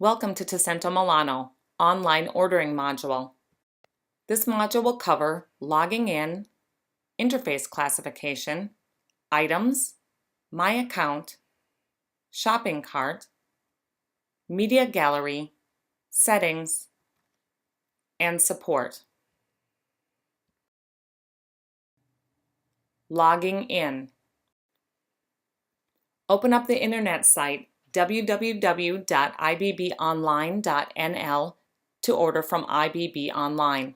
Welcome to Ti Sento Milano, online ordering module. This module will cover logging in, interface classification, items, my account, shopping cart, media gallery, settings, and support. Logging in. Open up the internet site www.ibbonline.nl to order from IBB Online.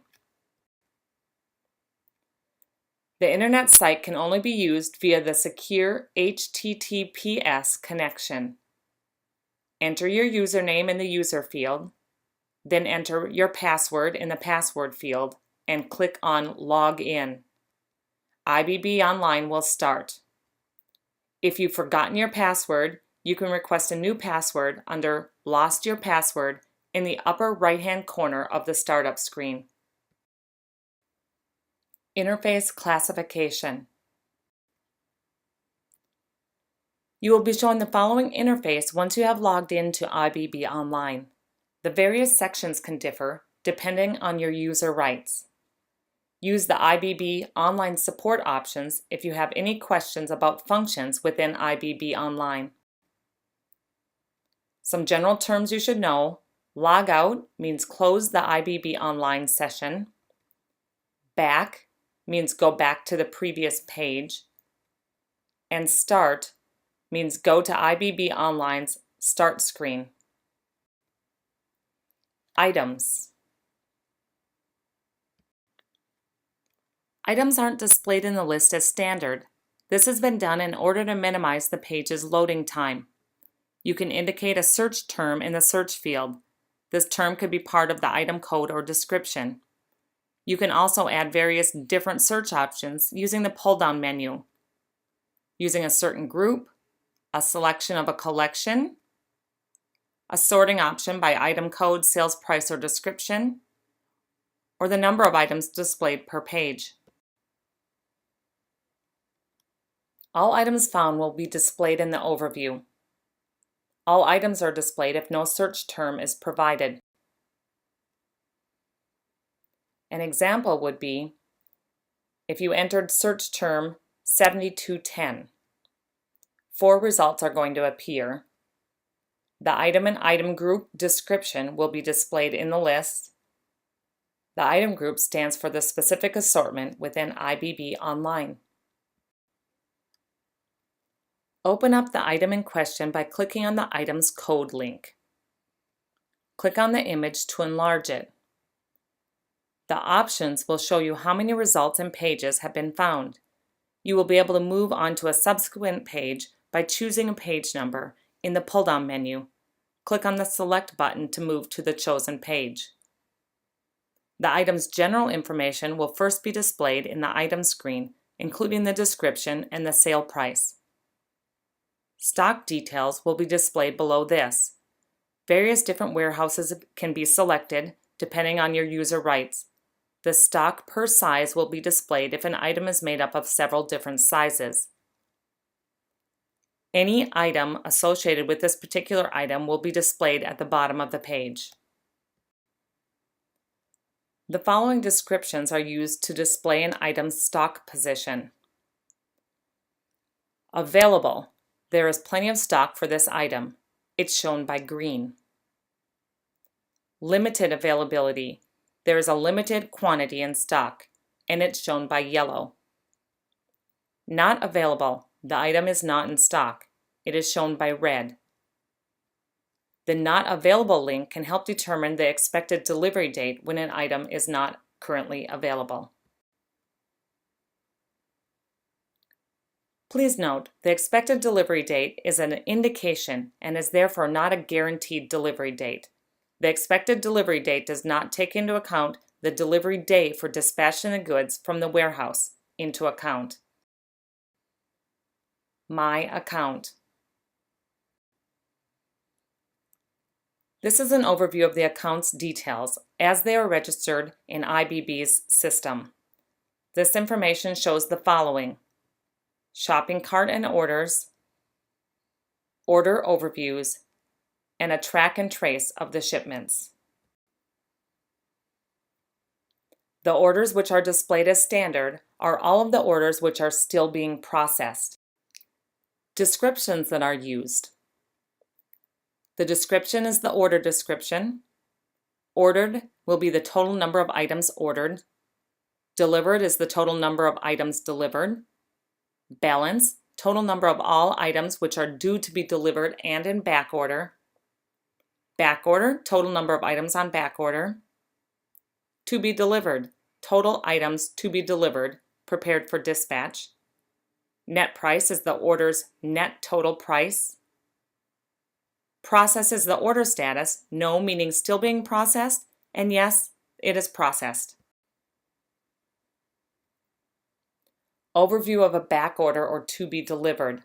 The internet site can only be used via the secure HTTPS connection. Enter your username in the user field, then enter your password in the password field and click on Log In. IBB Online will start. If you've forgotten your password, you can request a new password under Lost Your Password in the upper right-hand corner of the startup screen. Interface classification. You will be shown the following interface once you have logged into IBB Online. The various sections can differ depending on your user rights. Use the IBB Online support options if you have any questions about functions within IBB Online. Some general terms you should know: log out means close the IBB Online session. Back means go back to the previous page. And start means go to IBB Online's start screen. Items. Items aren't displayed in the list as standard. This has been done in order to minimize the page's loading time. You can indicate a search term in the search field. This term could be part of the item code or description. You can also add various different search options using the pull-down menu, using a certain group, a selection of a collection, a sorting option by item code, sales price, or description, or the number of items displayed per page. All items found will be displayed in the overview. All items are displayed if no search term is provided. An example would be if you entered search term 7210. 4 results are going to appear. The item and item group description will be displayed in the list. The item group stands for the specific assortment within IBB Online. Open up the item in question by clicking on the item's code link. Click on the image to enlarge it. The options will show you how many results and pages have been found. You will be able to move on to a subsequent page by choosing a page number in the pull-down menu. Click on the Select button to move to the chosen page. The item's general information will first be displayed in the item screen, including the description and the sale price. Stock details will be displayed below this. Various different warehouses can be selected depending on your user rights. The stock per size will be displayed if an item is made up of several different sizes. Any item associated with this particular item will be displayed at the bottom of the page. The following descriptions are used to display an item's stock position. Available. There is plenty of stock for this item. It's shown by green. Limited availability. There is a limited quantity in stock, and it's shown by yellow. Not available. The item is not in stock. It is shown by red. The Not Available link can help determine the expected delivery date when an item is not currently available. Please note, the expected delivery date is an indication and is therefore not a guaranteed delivery date. The expected delivery date does not take into account the delivery day for dispatching the goods from the warehouse into account. My account. This is an overview of the account's details as they are registered in IBB's system. This information shows the following: shopping cart and orders, order overviews, and a track and trace of the shipments. The orders which are displayed as standard are all of the orders which are still being processed. Descriptions that are used. The description is the order description. Ordered will be the total number of items ordered. Delivered is the total number of items delivered. Balance, total number of all items which are due to be delivered and in back order. Back order, total number of items on back order. To be delivered, total items to be delivered, prepared for dispatch. Net price is the order's net total price. Process is the order status, no meaning still being processed, and yes, it is processed. Overview of a back order or to be delivered.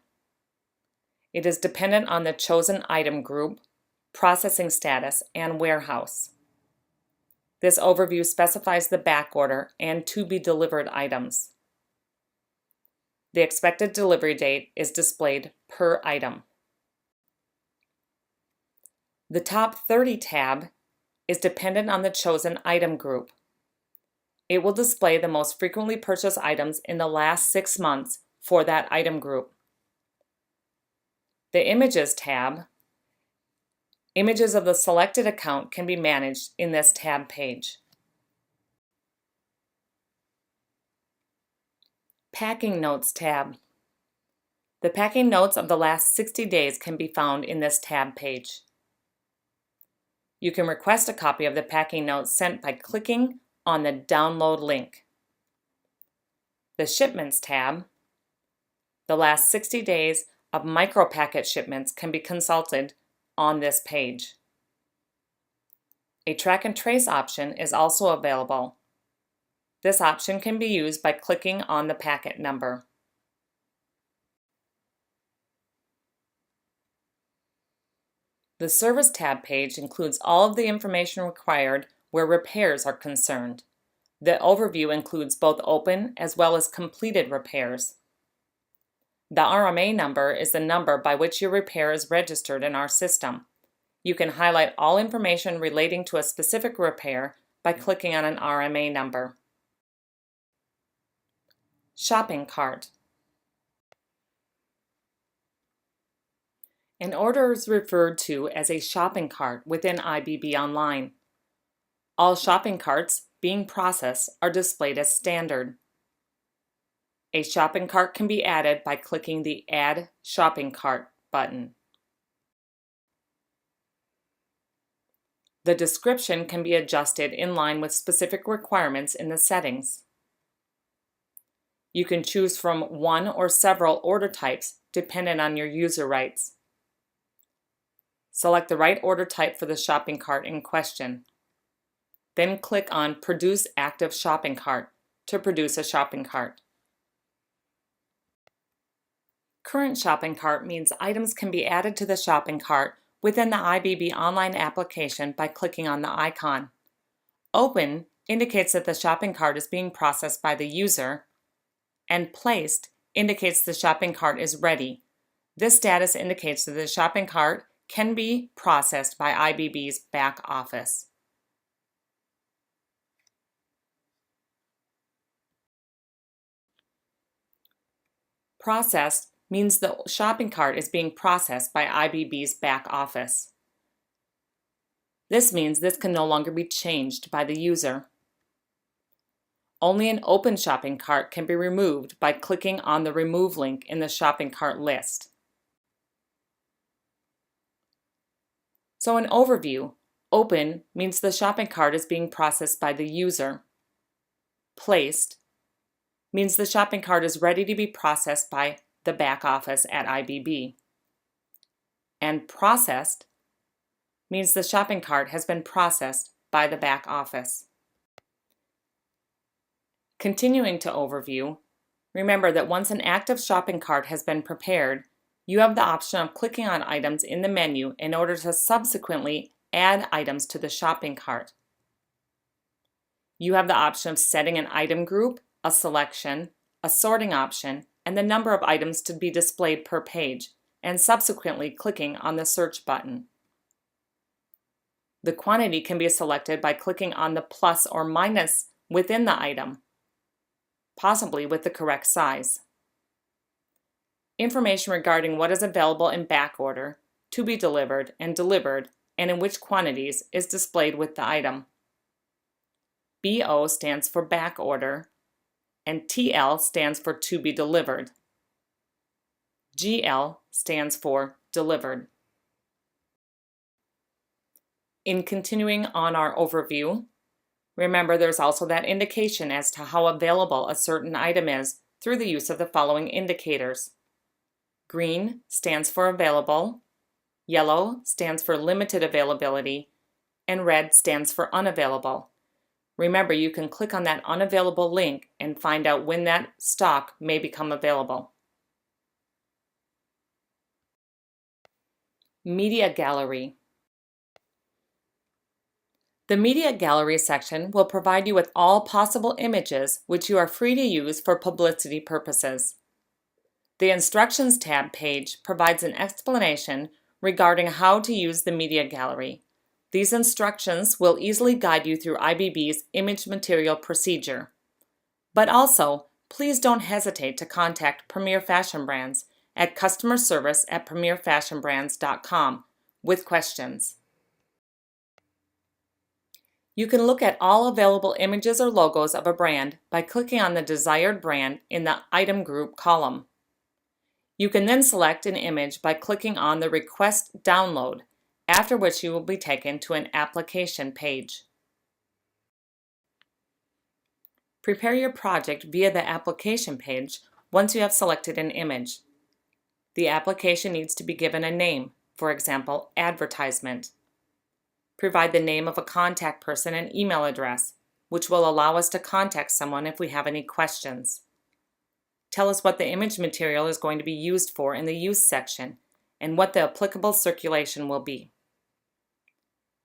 It is dependent on the chosen item group, processing status, and warehouse. This overview specifies the back order and to be delivered items. The expected delivery date is displayed per item. The Top 30 tab is dependent on the chosen item group. It will display the most frequently purchased items in the last 6 months for that item group. The Images tab. Images of the selected account can be managed in this tab page. Packing Notes tab. The packing notes of the last 60 days can be found in this tab page. You can request a copy of the packing notes sent by clicking on the download link. The Shipments tab. The last 60 days of micro packet shipments can be consulted on this page. A track and trace option is also available. This option can be used by clicking on the packet number. The Service tab page includes all of the information required where repairs are concerned. The overview includes both open as well as completed repairs. The RMA number is the number by which your repair is registered in our system. You can highlight all information relating to a specific repair by clicking on an RMA number. Shopping cart. An order is referred to as a shopping cart within IBB Online. All shopping carts being processed are displayed as standard. A shopping cart can be added by clicking the Add Shopping Cart button. The description can be adjusted in line with specific requirements in the settings. You can choose from one or several order types dependent on your user rights. Select the right order type for the shopping cart in question. Then click on Produce Active Shopping Cart to produce a shopping cart. Current shopping cart means items can be added to the shopping cart within the IBB Online application by clicking on the icon. Open indicates that the shopping cart is being processed by the user, and Placed indicates the shopping cart is ready. This status indicates that the shopping cart can be processed by IBB's back office. Processed means the shopping cart is being processed by IBB's back office. This means this can no longer be changed by the user. Only an open shopping cart can be removed by clicking on the Remove link in the shopping cart list. So in overview, open means the shopping cart is being processed by the user. Placed means the shopping cart is ready to be processed by the back office at IBB. And processed means the shopping cart has been processed by the back office. Continuing to overview, remember that once an active shopping cart has been prepared, you have the option of clicking on items in the menu in order to subsequently add items to the shopping cart. You have the option of setting an item group, a selection, a sorting option, and the number of items to be displayed per page, and subsequently clicking on the search button. The quantity can be selected by clicking on the plus or minus within the item, possibly with the correct size. Information regarding what is available in back order, to be delivered, and in which quantities is displayed with the item. BO stands for back order, and TL stands for to be delivered. GL stands for delivered. In continuing on our overview, remember there's also that indication as to how available a certain item is through the use of the following indicators. Green stands for available, yellow stands for limited availability, and red stands for unavailable. Remember, you can click on that unavailable link and find out when that stock may become available. Media Gallery. The Media Gallery section will provide you with all possible images which you are free to use for publicity purposes. The Instructions tab page provides an explanation regarding how to use the Media Gallery. These instructions will easily guide you through IBB's image material procedure. But also, please don't hesitate to contact Premier Fashion Brands at customerservice@premierfashionbrands.com with questions. You can look at all available images or logos of a brand by clicking on the desired brand in the Item Group column. You can then select an image by clicking on the Request Download, after which you will be taken to an application page. Prepare your project via the application page once you have selected an image. The application needs to be given a name, for example, advertisement. Provide the name of a contact person and email address, which will allow us to contact someone if we have any questions. Tell us what the image material is going to be used for in the Use section and what the applicable circulation will be.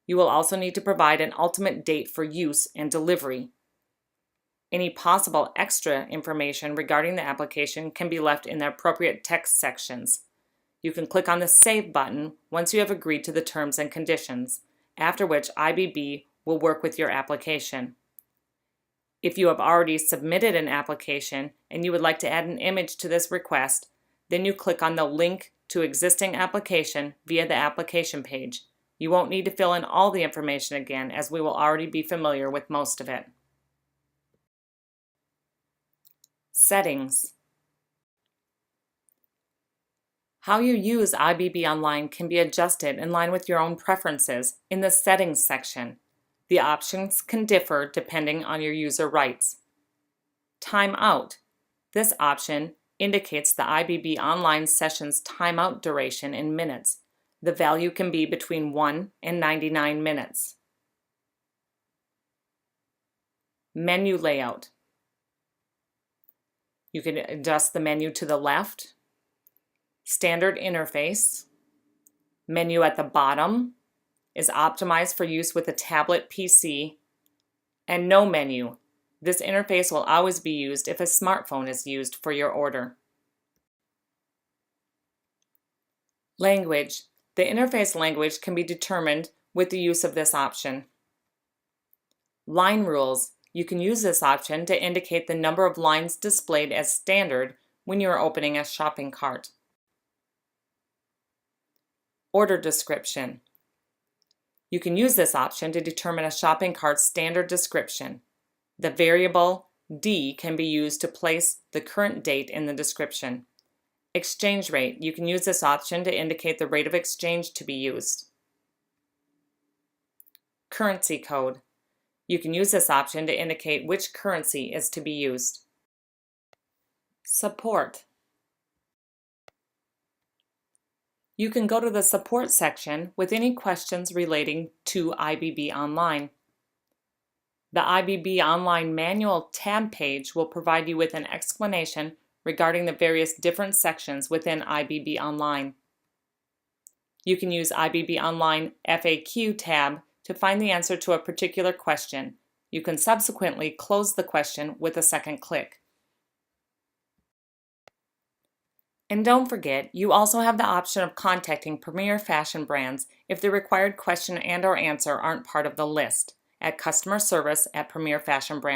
You will also need to provide an ultimate date for use and delivery. Any possible extra information regarding the application can be left in the appropriate text sections. You can click on the Save button once you have agreed to the terms and conditions, after which IBB will work with your application. If you have already submitted an application and you would like to add an image to this request, then you click on the link to existing application via the application page. You won't need to fill in all the information again, as we will already be familiar with most of it. Settings. How you use IBB Online can be adjusted in line with your own preferences in the Settings section. The options can differ depending on your user rights. Timeout. This option indicates the IBB Online session's timeout duration in minutes. The value can be between 1 and 99 minutes. Menu layout. You can adjust the menu to the left, standard interface, menu at the bottom is optimized for use with a tablet PC, and no menu. This interface will always be used if a smartphone is used for your order. Language. The interface language can be determined with the use of this option. Line rules. You can use this option to indicate the number of lines displayed as standard when you are opening a shopping cart. Order description. You can use this option to determine a shopping cart's standard description. The variable D can be used to place the current date in the description. Exchange rate. You can use this option to indicate the rate of exchange to be used. Currency code. You can use this option to indicate which currency is to be used. Support. You can go to the Support section with any questions relating to IBB Online. The IBB Online Manual tab page will provide you with an explanation regarding the various different sections within IBB Online. You can use IBB Online FAQ tab to find the answer to a particular question. You can subsequently close the question with a second click. And don't forget, you also have the option of contacting Premier Fashion Brands if the required question and/or answer aren't part of the list at customer service@premierfashionbrand.com.